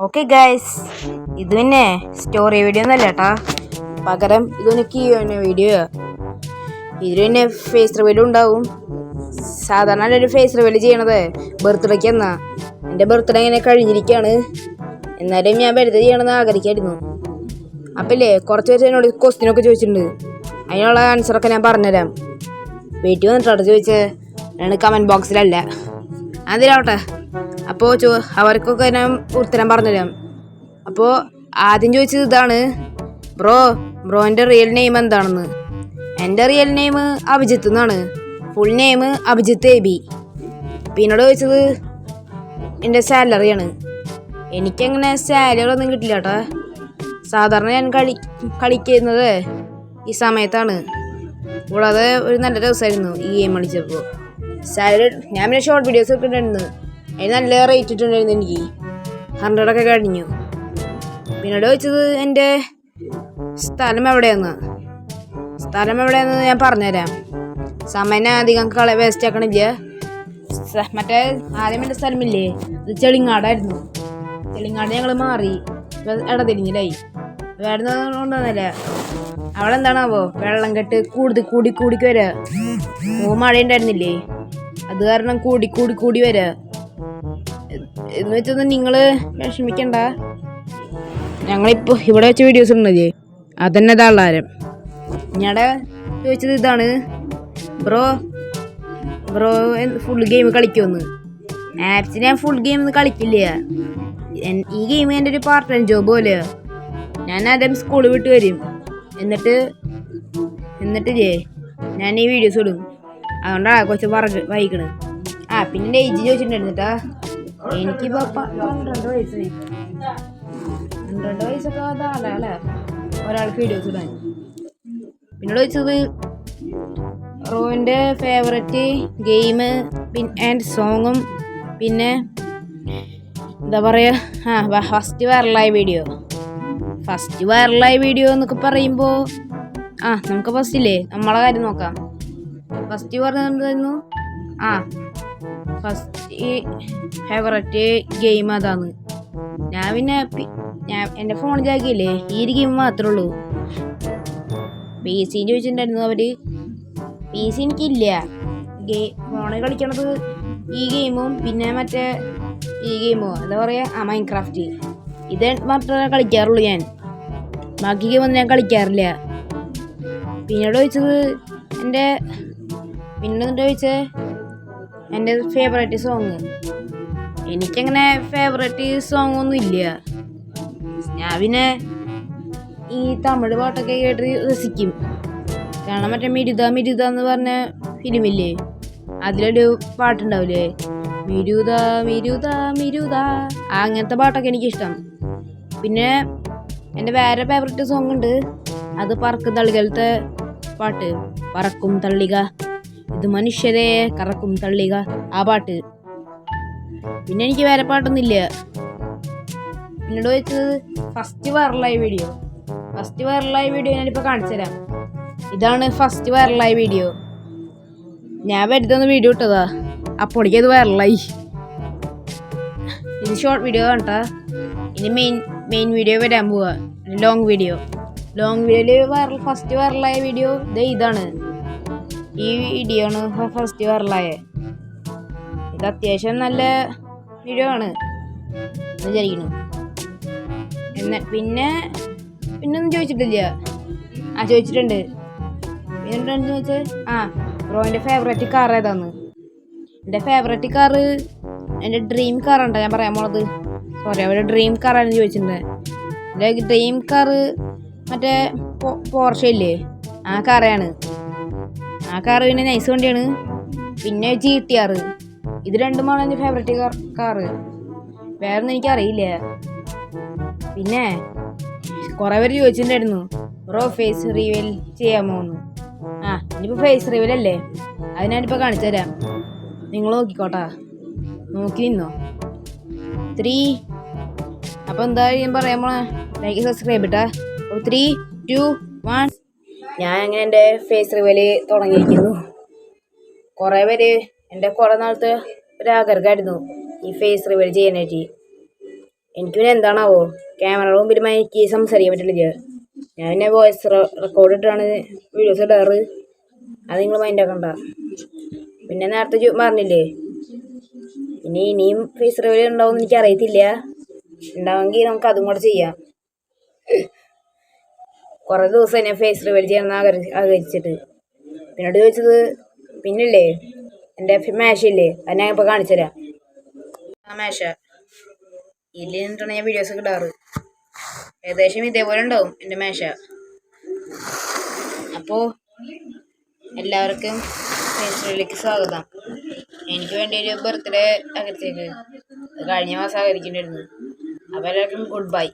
Okay guys, ഇത് പിന്നെ story video ഒന്നല്ല കേട്ടാ, പകരം ഇതൊന്ന് വീഡിയോ. ഇതിൽ പിന്നെ ഫേസ് റിവീൽ ഉണ്ടാവും. സാധാരണ ഒരു ഫേസ് റിവീൽ ചെയ്യണത് ബർത്ത്ഡേക്ക് എന്നാ. എൻ്റെ ബർത്ത്ഡേ ഇങ്ങനെ കഴിഞ്ഞിരിക്കുകയാണ്, എന്നാലും ഞാൻ വെറുതെ ചെയ്യണമെന്ന് ആഗ്രഹിക്കായിരുന്നു. അപ്പം ഇല്ലേ, കുറച്ച് പേര് എന്നോട് ക്വസ്റ്റ്യനൊക്കെ ചോദിച്ചിട്ടുണ്ട്. അതിനുള്ള ആൻസറൊക്കെ ഞാൻ പറഞ്ഞുതരാം. വീട്ടിൽ വന്നിട്ടാണ് ചോദിച്ചത്, ഞാൻ കമൻറ്റ് ബോക്സിലല്ല. അതിലാവട്ടെ. അപ്പോൾ അവർക്കൊക്കെ ഞാൻ ഉത്തരം പറഞ്ഞുതരാം. അപ്പോൾ ആദ്യം ചോദിച്ചത് ഇതാണ്, ബ്രോൻ്റെ റിയൽ നെയിം എന്താണെന്ന്. എൻ്റെ റിയൽ നെയിം അഭിജിത്ത് എന്നാണ്. Full name Abhijith AB. പിന്നോട് ചോദിച്ചത് എൻ്റെ സാലറിയാണ്. എനിക്കങ്ങനെ സാലറി ഒന്നും കിട്ടില്ല കേട്ടോ. സാധാരണ ഞാൻ കളിക്കുന്നത് ഈ സമയത്താണ്. കൂടാതെ ഒരു നല്ല ദിവസമായിരുന്നു ഈ ഗെയിം കളിച്ചപ്പോൾ. സാലറി ഞാൻ പിന്നെ ഷോർട്ട് വീഡിയോസ് ഒക്കെ ഉണ്ടായിരുന്നു, അതിന് നല്ല റേറ്റ് ഇട്ടുണ്ടായിരുന്നു. എനിക്ക് 100 കഴിഞ്ഞു. പിന്നീട് ചോദിച്ചത് എൻ്റെ സ്ഥലം എവിടെയാന്ന് ഞാൻ പറഞ്ഞുതരാം. സമയം അധികം വേസ്റ്റ് ആക്കണില്ല. മറ്റേ ആദ്യം എൻ്റെ സ്ഥലമില്ലേ, അത് ചെളിങ്ങാടായിരുന്നു. ചെളിങ്ങാട് ഞങ്ങൾ മാറി ഇടതിരിഞ്ഞില്ലായി. വേറെ കൊണ്ടുവന്നില്ല. അവിടെ എന്താണാവോ വെള്ളം കെട്ട് കൂടിക്ക് വരാ. മഴ ഉണ്ടായിരുന്നില്ലേ, അത് കാരണം കൂടി വരാ. എന്ന് വെച്ചാൽ നിങ്ങൾ വിഷമിക്കണ്ട. ഞങ്ങളിപ്പോൾ ഇവിടെ വെച്ച വീഡിയോസ് ഉണ്ടല്ലേ, അതന്നെ താളാരം. ഞങ്ങളുടെ ചോദിച്ചത് ഇതാണ്, ബ്രോ ഫുൾ ഗെയിം കളിക്കുമെന്ന്. ആപ്സിന് ഞാൻ ഫുൾ ഗെയിം ഒന്നും കളിക്കില്ല. ഈ ഗെയിം എൻ്റെ ഒരു പാർട്ട് ടൈം ജോബ് പോലെയാണ്. ഞാൻ ആദ്യം സ്കൂൾ വിട്ട് വരും, എന്നിട്ട് ഞാൻ ഈ വീഡിയോസ് ഇടും. അതുകൊണ്ടാണ് കുറച്ച് വായിക്കണത്. പിന്നെ എൻ്റെ ഏജ് ചോദിച്ചിട്ടുണ്ടായിരുന്നു കേട്ടാ. എനിക്കിപ്പോൾ 12 വയസ്സായി. 12 വയസ്സൊക്കെ അതാളല്ലേ ഒരാൾക്ക് വീഡിയോസ് ഇടാൻ. പിന്നീട് ചോദിച്ചത് റോൻ്റെ ഫേവററ്റ് ഗെയിം ആൻഡ് സോങ്ങും, പിന്നെ എന്താ പറയുക, ഫസ്റ്റ് വൈറലായ വീഡിയോ എന്നൊക്കെ പറയുമ്പോൾ നമുക്ക് ഫസ്റ്റ് ഇല്ലേ നമ്മളെ കാര്യം നോക്കാം. ഫസ്റ്റ് പറഞ്ഞിരുന്നു ഫസ്റ്റ് ഫേവററ്റ് ഗെയിം അതാണ്. ഞാൻ എൻ്റെ ഫോണിൽ ആക്കിയില്ലേ ഈ ഒരു ഗെയിം മാത്രമേ ഉള്ളൂ. PC ചോദിച്ചിട്ടുണ്ടായിരുന്നു അവർ. PC എനിക്കില്ല. ഫോണിൽ കളിക്കണത് ഈ ഗെയിമും പിന്നെ മറ്റേ ഈ ഗെയിമോ എന്താ പറയുക, മൈൻക്രാഫ്റ്റ്. ഇത് മാത്രമേ കളിക്കാറുള്ളൂ ഞാൻ. ബാക്കി ഗെയിമൊന്നും ഞാൻ കളിക്കാറില്ല. പിന്നീട് ചോദിച്ചത് എൻ്റെ ഫേവറേറ്റ് സോങ്. എനിക്കങ്ങനെ ഫേവറേറ്റ് സോങ് ഒന്നും ഇല്ല. ഞാൻ പിന്നെ ഈ തമിഴ് പാട്ടൊക്കെ കേട്ട് രസിക്കും. കാരണം മറ്റേ മിരുത എന്ന് പറഞ്ഞ ഫിലിമില്ലേ, അതിലൊരു പാട്ടുണ്ടാവില്ലേ, മിരുത അങ്ങനത്തെ പാട്ടൊക്കെ എനിക്കിഷ്ടം. പിന്നെ എൻ്റെ വേറെ ഫേവറേറ്റ് സോങ് ഉണ്ട്, അത് പറക്കും തള്ളികളത്തെ പാട്ട്. പറക്കും തള്ളിക ഇത് മനുഷ്യരെ കറക്കും തള്ളിക, ആ പാട്ട്. പിന്നെ എനിക്ക് വേറെ പാട്ടൊന്നുമില്ല. പിന്നീട് വെച്ചത് ഫസ്റ്റ് വൈറലായ വീഡിയോ ഞാനിപ്പോൾ കാണിച്ചു തരാം. ഇതാണ് ഫസ്റ്റ് വൈറലായ വീഡിയോ. ഞാൻ വെറുതെ ഒന്ന് വീഡിയോ ഇട്ടതാ, അപ്പോഴേക്കും അത് വൈറലായി. ഇത് ഷോർട്ട് വീഡിയോ കണ്ടാ. ഇനി മെയിൻ വീഡിയോ വരാൻ പോവാ, ലോങ് വീഡിയോയിൽ ഫസ്റ്റ് വൈറലായ വീഡിയോ ഇതാണ്. ഈ വീഡിയോ ആണ് ഫസ്റ്റ് വൈറലായ. ഇത് അത്യാവശ്യം നല്ല വീഡിയോ ആണ് വിചാരിക്കുന്നു. പിന്നൊന്നും ചോദിച്ചിട്ടില്ല. ചോദിച്ചിട്ടുണ്ട്. പിന്നെന്താണെന്ന് ചോദിച്ചാൽ ബ്രോൻ്റെ ഫേവറേറ്റ് കാർ ഏതാന്ന്. എൻ്റെ ഫേവറേറ്റ് കാറ് എൻ്റെ ഡ്രീം കാറുണ്ടോ ഞാൻ പറയാൻ പോണത്. അവരുടെ ഡ്രീം കാറാണെന്ന് ചോദിച്ചിട്ടുണ്ട്. എൻ്റെ ഡ്രീം കാറ് മറ്റേ പോർഷെ ഇല്ലേ, ആ കാറാണ്. ആ കാറ് പിന്നെ നൈസ് വണ്ടിയാണ്. പിന്നെ GTR, ഇത് രണ്ടുമാണ് എൻ്റെ ഫേവറേറ്റ് കാറ്. വേറൊന്നും എനിക്കറിയില്ല. പിന്നെ കുറേ പേര് ചോദിച്ചിട്ടുണ്ടായിരുന്നു, ബ്രോ ഫേസ് റിവീൽ ചെയ്യാമോ എന്ന്. ഇനിയിപ്പോൾ ഫേസ് റിവീൽ അല്ലേ, അത് ഞാനിപ്പോൾ കാണിച്ചു തരാം. നിങ്ങൾ നോക്കിക്കോട്ടാ, നോക്കി നിന്നോ. 3 അപ്പോൾ എന്താ ഞാൻ പറയാൻ പോണേ, ലൈക്ക് സബ്സ്ക്രൈബ് ഇട്ടാ. 3, 2, 1. ഞാൻ അങ്ങനെ എൻ്റെ ഫേസ് റിവീൽ തുടങ്ങിയിരിക്കുന്നു. കുറേ നാളത്തെ ഒരാഗ്രഹമായിരുന്നു ഈ ഫേസ് റിവീൽ ചെയ്യാനായിട്ട്. എനിക്ക് പിന്നെ എന്താണാവോ ക്യാമറയുടെ മുമ്പിൽ എനിക്ക് സംസാരിക്കാൻ പറ്റില്ല. ഞാൻ പിന്നെ വോയിസ് റെക്കോർഡ് ഇട്ടാണ് വീഡിയോസ് ഇടാറ്. അത് നിങ്ങൾ മൈൻഡ് ആക്കണ്ട. പിന്നെ നേരത്തെ പറഞ്ഞില്ലേ, ഇനിയും ഫേസ് റിവീൽ ഉണ്ടാവും എന്ന് എനിക്ക് അറിയത്തില്ല. ഉണ്ടാവുമെങ്കിൽ നമുക്ക് അതും കൂടെ ചെയ്യാം. കുറേ ദിവസം ഞാൻ ഫേസ് റിവീൽ ചെയ്യണമെന്ന് ആഗ്രഹിച്ചിട്ട്. പിന്നോട് ചോദിച്ചത് പിന്നില്ലേ എൻ്റെ മേശയില്ലേ, അത് ഞാൻ ഇപ്പോൾ കാണിച്ചു തരാം. ആ മേശ ഇതിൽ നിന്നിട്ടാണ് ഞാൻ വീഡിയോസൊക്കെ ഇടാറ്. ഏകദേശം ഇതേപോലെ ഉണ്ടാവും എൻ്റെ മേശ. അപ്പോൾ എല്ലാവർക്കും ഫേസ് റിവീലിലേക്ക് സ്വാഗതം. എനിക്ക് വേണ്ടി ഒരു ബർത്ത്ഡേ ആഗ്രഹിച്ചേക്ക്, കഴിഞ്ഞ മാസം ആഗ്രഹിക്കേണ്ടിയിരുന്നു. അപ്പോൾ എല്ലാവർക്കും ഗുഡ് ബൈ.